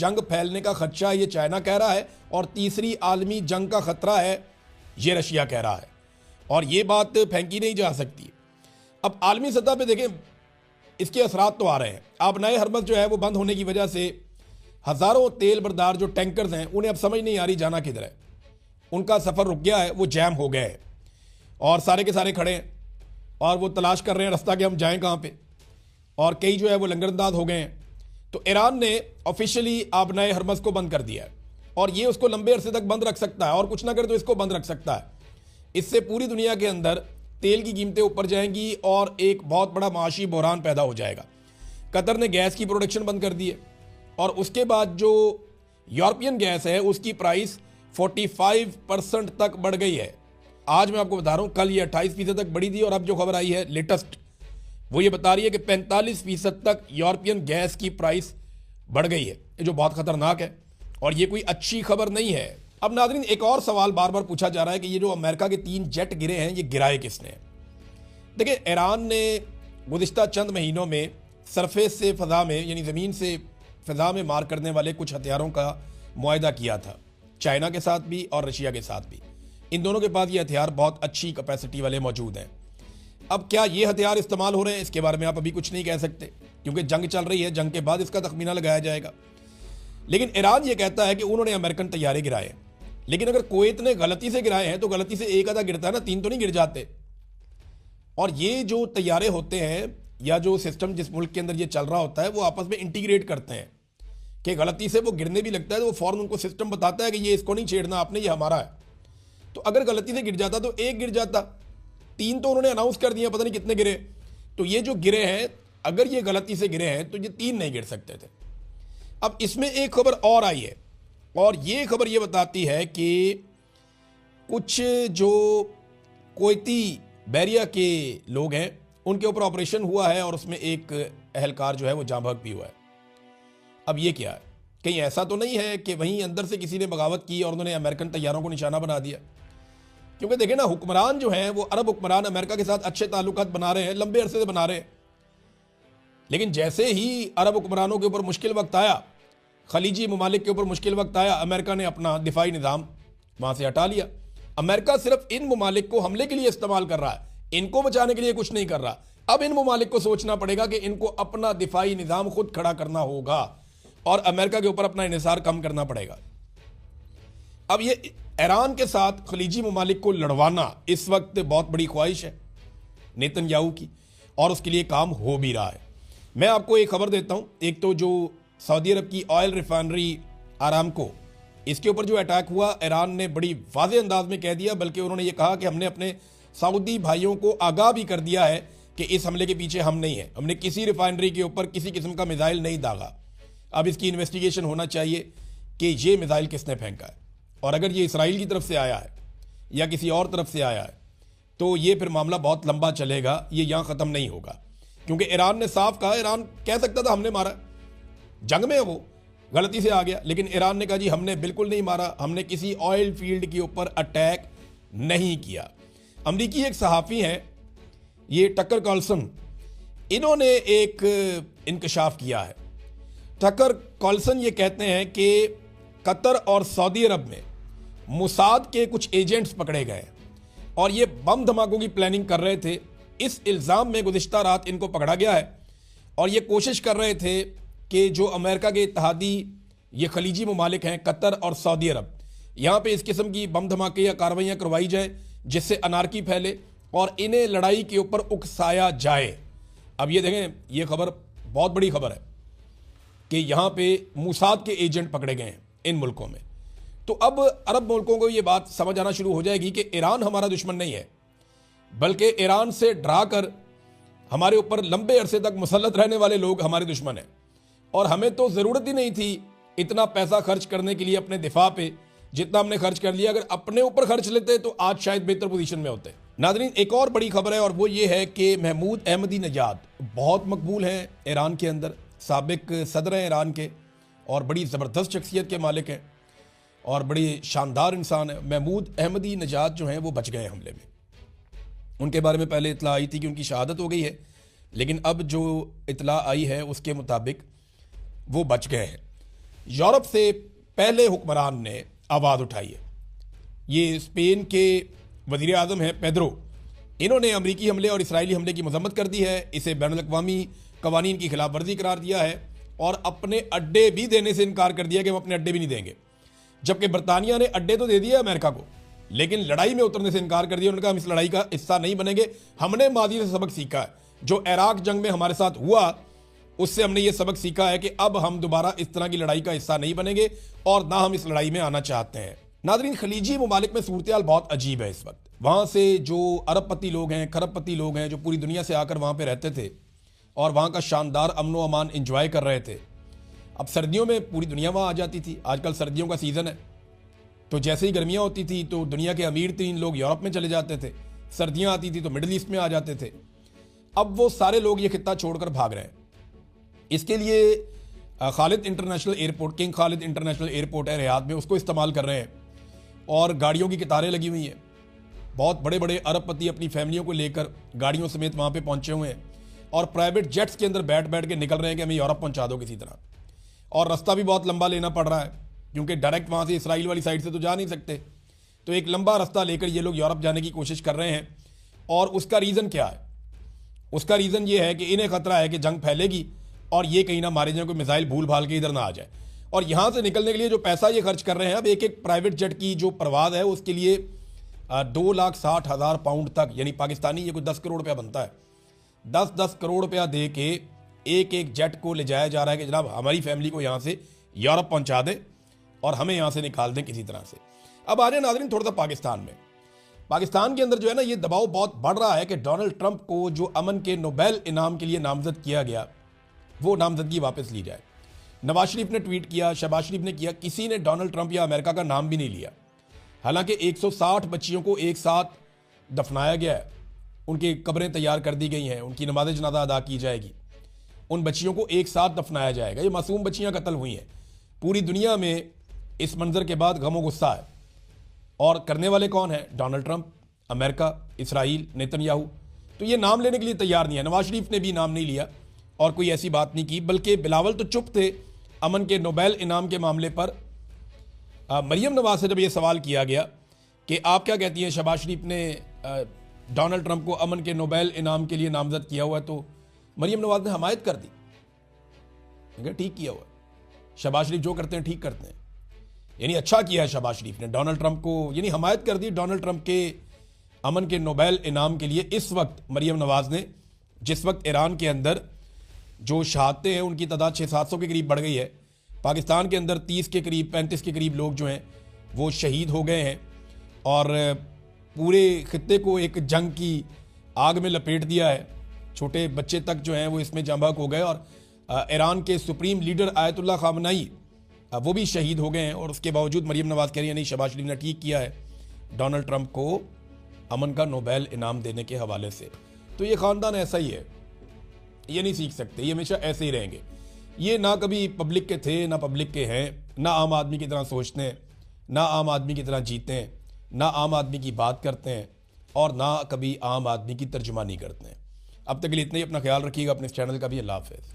जंग फैलने का खदशा ये चाइना कह रहा है, और तीसरी आलमी जंग का खतरा है ये रशिया कह रहा है, और ये बात फेंकी नहीं जा सकती। अब आलमी सतह पे देखें, इसके असरात तो आ रहे हैं। अब नए हरमज जो है वो बंद होने की वजह से हज़ारों तेल बरदार जो टैंकर्स हैं उन्हें अब समझ नहीं आ रही जाना किधर है। उनका सफ़र रुक गया है, वो जैम हो गए हैं और सारे के सारे खड़े हैं और वो तलाश कर रहे हैं रास्ता कि हम जाएं कहाँ पे, और कई जो है वो लंगरअंदाज हो गए हैं। तो ईरान ने ऑफिशियली अब नए हरमज को बंद कर दिया है और ये उसको लंबे अरसे तक बंद रख सकता है, और कुछ ना करे तो इसको बंद रख सकता है। इससे पूरी दुनिया के अंदर तेल की कीमतें ऊपर जाएंगी और एक बहुत बड़ा माशी बहरान पैदा हो जाएगा। कतर ने गैस की प्रोडक्शन बंद कर दी है और उसके बाद जो यूरोपियन गैस है उसकी प्राइस 45% तक बढ़ गई है। आज मैं आपको बता रहा हूँ, कल ये 28% तक बढ़ी थी और अब जो खबर आई है लेटेस्ट वो ये बता रही है कि 45% तक यूरोपियन गैस की प्राइस बढ़ गई है, जो बहुत खतरनाक है और ये कोई अच्छी खबर नहीं है। अब नाज़रीन, एक और सवाल बार बार पूछा जा रहा है कि ये जो अमेरिका के 3 जेट गिरे हैं ये गिराए किसने। देखिए, ईरान ने गुज़िश्ता चंद महीनों में सरफेस से फ़ज़ा में, यानी ज़मीन से फ़ज़ा में मार करने वाले कुछ हथियारों का मुआहदा किया था, चाइना के साथ भी और रशिया के साथ भी। इन दोनों के पास ये हथियार बहुत अच्छी कैपेसिटी वाले मौजूद हैं। अब क्या ये हथियार इस्तेमाल हो रहे हैं, इसके बारे में आप अभी कुछ नहीं कह सकते क्योंकि जंग चल रही है, जंग के बाद इसका तखमीना लगाया जाएगा। लेकिन ईरान ये कहता है कि उन्होंने अमेरिकन तैयारे गिराए, लेकिन अगर कुवैत ने गलती से गिराए हैं तो गलती से एक आधा गिरता है ना, 3 तो नहीं गिर जाते। और ये जो तैयारे होते हैं या जो सिस्टम जिस मुल्क के अंदर ये चल रहा होता है वो आपस में इंटीग्रेट करते हैं कि गलती से वो गिरने भी लगता है तो वो फौरन उनको सिस्टम बताता है कि ये इसको नहीं छेड़ना आपने, ये हमारा है। तो अगर गलती से गिर जाता तो एक गिर जाता, 3 तो उन्होंने अनाउंस कर दिया, पता नहीं कितने गिरे। तो ये जो गिरे हैं, अगर ये गलती से गिरे हैं तो ये 3 नहीं गिर सकते थे। अब इसमें एक खबर और आई है और ये खबर ये बताती है कि कुछ जो कुवैती बहरिया के लोग हैं उनके ऊपर ऑपरेशन हुआ है और उसमें एक अहलकार जो है वो जाँ बहक भी हुआ है। अब ये क्या है, कहीं ऐसा तो नहीं है कि वहीं अंदर से किसी ने बगावत की और उन्होंने अमेरिकन तैयारों को निशाना बना दिया? क्योंकि देखें ना, हुक्मरान जो हैं वो अरब हुक्मरान अमेरिका के साथ अच्छे ताल्लुकात बना रहे हैं, लंबे अरसे से बना रहे हैं। लेकिन जैसे ही अरब हुक्मरानों के ऊपर मुश्किल वक्त आया, खलीजी ममालिक के ऊपर मुश्किल वक्त आया, अमेरिका ने अपना दिफाई निज़ाम वहाँ से हटा लिया। अमेरिका सिर्फ इन ममालिक को हमले के लिए इस्तेमाल कर रहा है, इनको बचाने के लिए कुछ नहीं कर रहा। अब इन ममालिक को सोचना पड़ेगा कि इनको अपना दिफाई निज़ाम खुद खड़ा करना होगा और अमेरिका के ऊपर अपना इन्हिसार कम करना पड़ेगा। अब ये ईरान के साथ खलीजी ममालिक को लड़वाना इस वक्त बहुत बड़ी ख्वाहिश है नेतन्याहू की और उसके लिए काम हो भी रहा है। मैं आपको एक खबर देता हूँ। एक तो जो सऊदी अरब की ऑयल रिफाइनरी आरामको, इसके ऊपर जो अटैक हुआ, ईरान ने बड़ी वाज़े अंदाज में कह दिया, बल्कि उन्होंने ये कहा कि हमने अपने सऊदी भाइयों को आगाह भी कर दिया है कि इस हमले के पीछे हम नहीं हैं, हमने किसी रिफाइनरी के ऊपर किसी किस्म का मिसाइल नहीं दागा। अब इसकी इन्वेस्टिगेशन होना चाहिए कि ये मिसाइल किसने फेंका है, और अगर ये इसराइल की तरफ से आया है या किसी और तरफ से आया है तो ये फिर मामला बहुत लंबा चलेगा, ये यहाँ ख़त्म नहीं होगा। क्योंकि ईरान ने साफ कहा, ईरान कह सकता था हमने मारा, जंग में वो गलती से आ गया, लेकिन ईरान ने कहा जी हमने बिल्कुल नहीं मारा, हमने किसी ऑयल फील्ड के ऊपर अटैक नहीं किया। अमरीकी एक सहाफ़ी हैं, ये टकर कार्लसन, इन्होंने एक इंकशाफ किया है। टकर कार्लसन ये कहते हैं कि कतर और सऊदी अरब में मुसाद के कुछ एजेंट्स पकड़े गए और ये बम धमाकों की प्लानिंग कर रहे थे। इस इल्ज़ाम में गुज़िश्ता रात इनको पकड़ा गया है और ये कोशिश कर रहे थे कि जो अमेरिका के इत्तेहादी ये खलीजी ममालिक हैं, कतर और सऊदी अरब, यहाँ पे इस किस्म की बम धमाके या कार्रवाइयाँ करवाई जाए जिससे अनारकी फैले और इन्हें लड़ाई के ऊपर उकसाया जाए। अब ये देखें, ये खबर बहुत बड़ी खबर है कि यहाँ पे मुसाद के एजेंट पकड़े गए हैं इन मुल्कों में। तो अब अरब मुल्कों को ये बात समझ आना शुरू हो जाएगी कि ईरान हमारा दुश्मन नहीं है, बल्कि ईरान से डरा कर हमारे ऊपर लंबे अरसे तक मुसल्लत रहने वाले लोग हमारे दुश्मन हैं। और हमें तो ज़रूरत ही नहीं थी इतना पैसा खर्च करने के लिए अपने दिफा पे, जितना हमने खर्च कर लिया। अगर अपने ऊपर खर्च लेते तो आज शायद बेहतर पोजीशन में होते। नाज़रीन, एक और बड़ी खबर है और वो ये है कि महमूद अहमदी नजाद बहुत मकबूल हैं ईरान के अंदर, साबिक सदर हैं ईरान के और बड़ी ज़बरदस्त शख्सियत के मालिक हैं और बड़ी शानदार इंसान है। महमूद अहमदी नजाद जो हैं वो बच गए हमले में। उनके बारे में पहले इतला आई थी कि उनकी शहादत हो गई है, लेकिन अब जो इतला आई है उसके मुताबिक वो बच गए हैं। यूरोप से पहले हुक्मरान ने आवाज़ उठाई है। ये स्पेन के वज़ीर आज़म हैं पेड्रो। इन्होंने अमरीकी हमले और इसराइली हमले की मजम्मत कर दी है, इसे बैनुल-अक़वामी कवानीन की खिलाफ वर्जी करार दिया है और अपने अड्डे भी देने से इनकार कर दिया कि हम अपने अड्डे भी नहीं देंगे। जबकि बरतानिया ने अड्डे तो दे दिए अमेरिका को, लेकिन लड़ाई में उतरने से इनकार कर दिया। उन्होंने कहा हम इस लड़ाई का हिस्सा नहीं बनेंगे। हमने माजी से सबक सीखा है, जो इराक जंग में हमारे साथ हुआ उससे हमने ये सबक सीखा है कि अब हम दोबारा इस तरह की लड़ाई का हिस्सा नहीं बनेंगे और ना हम इस लड़ाई में आना चाहते हैं। नाज़रीन, खलीजी ममालिक में सूरत हाल बहुत अजीब है इस वक्त। वहाँ से जो अरबपति लोग हैं, खरबपति लोग हैं, जो पूरी दुनिया से आकर वहाँ पर रहते थे और वहाँ का शानदार अमन व अमान इंजॉय कर रहे थे, अब सर्दियों में पूरी दुनिया वहाँ आ जाती थी। आजकल सर्दियों का सीज़न है, तो जैसे ही गर्मियाँ होती थी तो दुनिया के अमीर तरीन लोग यूरोप में चले जाते थे, सर्दियाँ आती थी तो मिडल ईस्ट में आ जाते थे। अब वो सारे लोग ये खित्ता छोड़कर भाग रहे हैं। इसके लिए Khalid international airport, king Khalid international airport है रियाद में, उसको इस्तेमाल कर रहे हैं और गाड़ियों की कतारें लगी हुई हैं। बहुत बड़े बड़े अरबपति अपनी फैमिलियों को लेकर गाड़ियों समेत वहाँ पे पहुँचे हुए हैं और प्राइवेट जेट्स के अंदर बैठ बैठ के निकल रहे हैं कि हमें यूरोप पहुँचा दो किसी तरह। और रास्ता भी बहुत लंबा लेना पड़ रहा है क्योंकि डायरेक्ट वहाँ से इसराइल वाली साइड से तो जा नहीं सकते, तो एक लंबा रास्ता लेकर ये लोग यूरोप जाने की कोशिश कर रहे हैं। और उसका रीज़न क्या है? उसका रीज़न ये है कि इन्हें खतरा है कि जंग फैलेगी और ये कहीं ना मारे जाए, कोई मिसाइल भूल भाल के इधर ना आ जाए। और यहाँ से निकलने के लिए जो पैसा ये खर्च कर रहे हैं, अब एक एक प्राइवेट जेट की जो परवाज़ है उसके लिए 2,60,000 पाउंड तक, यानी पाकिस्तानी ये कोई 10 करोड़ रुपया बनता है, 10-10 करोड़ रुपया दे के एक एक जेट को ले जाया जा रहा है कि जनाब हमारी फैमिली को यहाँ से यूरोप पहुँचा दें और हमें यहाँ से निकाल दें किसी तरह से। अब आ जाए नाज़रीन थोड़ा सा पाकिस्तान में। पाकिस्तान के अंदर जो है ना, ये दबाव बहुत बढ़ रहा है कि डोनाल्ड ट्रंप को जो अमन के नोबेल इनाम के लिए नामजद किया गया, वो नामजदगी वापस ली जाए। नवाज शरीफ ने ट्वीट किया, शहबाज शरीफ ने किया, किसी ने डोनाल्ड ट्रंप या अमेरिका का नाम भी नहीं लिया। हालांकि 160 बच्चियों को एक साथ दफनाया गया है, उनकी कब्रें तैयार कर दी गई हैं, उनकी नमाज जनाजा अदा की जाएगी, उन बच्चियों को एक साथ दफनाया जाएगा। ये मासूम बच्चियां कत्ल हुई हैं। पूरी दुनिया में इस मंजर के बाद गम और गुस्सा है। और करने वाले कौन है? Donald Trump, America, Israel, Netanyahu. तो ये नाम लेने के लिए तैयार नहीं है। नवाज शरीफ ने भी नाम नहीं लिया और कोई ऐसी बात नहीं की, बल्कि बिलावल तो चुप थे अमन के नोबेल इनाम के मामले पर। मरियम नवाज से जब ये सवाल किया गया कि आप क्या कहती हैं, शहबाज शरीफ ने डोनाल्ड ट्रंप को अमन के नोबेल इनाम के लिए नामजद किया हुआ है, तो मरियम नवाज ने हमायत कर दी। ठीक किया हुआ, शहबाज शरीफ जो करते हैं ठीक करते हैं, यानी अच्छा किया है शहबाज शरीफ ने डोनाल्ड ट्रंप को, यानी हमायत कर दी डोनाल्ड ट्रंप के अमन के नोबेल इनाम के लिए। इस वक्त मरियम नवाज ने, जिस वक्त ईरान के अंदर जो शहादतें हैं उनकी तादाद 600-700 के करीब बढ़ गई है, पाकिस्तान के अंदर 30 के करीब, 35 के करीब लोग जो हैं वो शहीद हो गए हैं और पूरे खित्ते को एक जंग की आग में लपेट दिया है। छोटे बच्चे तक जो हैं वो इसमें जंबक हो गए और ईरान के सुप्रीम लीडर आयतुल्लाह खामनाई वो भी शहीद हो गए हैं। और उसके बावजूद मरियम नवाज कह रही है नहीं, शहबाज शरीफ ने ठीक किया है डोनाल्ड ट्रंप को अमन का नोबेल इनाम देने के हवाले से। तो ये ख़ानदान ऐसा ही है, ये नहीं सीख सकते, ये हमेशा ऐसे ही रहेंगे। ये ना कभी पब्लिक के थे ना पब्लिक के हैं, ना आम आदमी की तरह सोचते हैं, ना आम आदमी की तरह जीते हैं, ना आम आदमी की बात करते हैं और ना कभी आम आदमी की तर्जुमानी करते हैं। अब तक के लिए इतना ही। अपना ख्याल रखिएगा, अपने इस चैनल का भी। अल्लाह हाफ़िज़।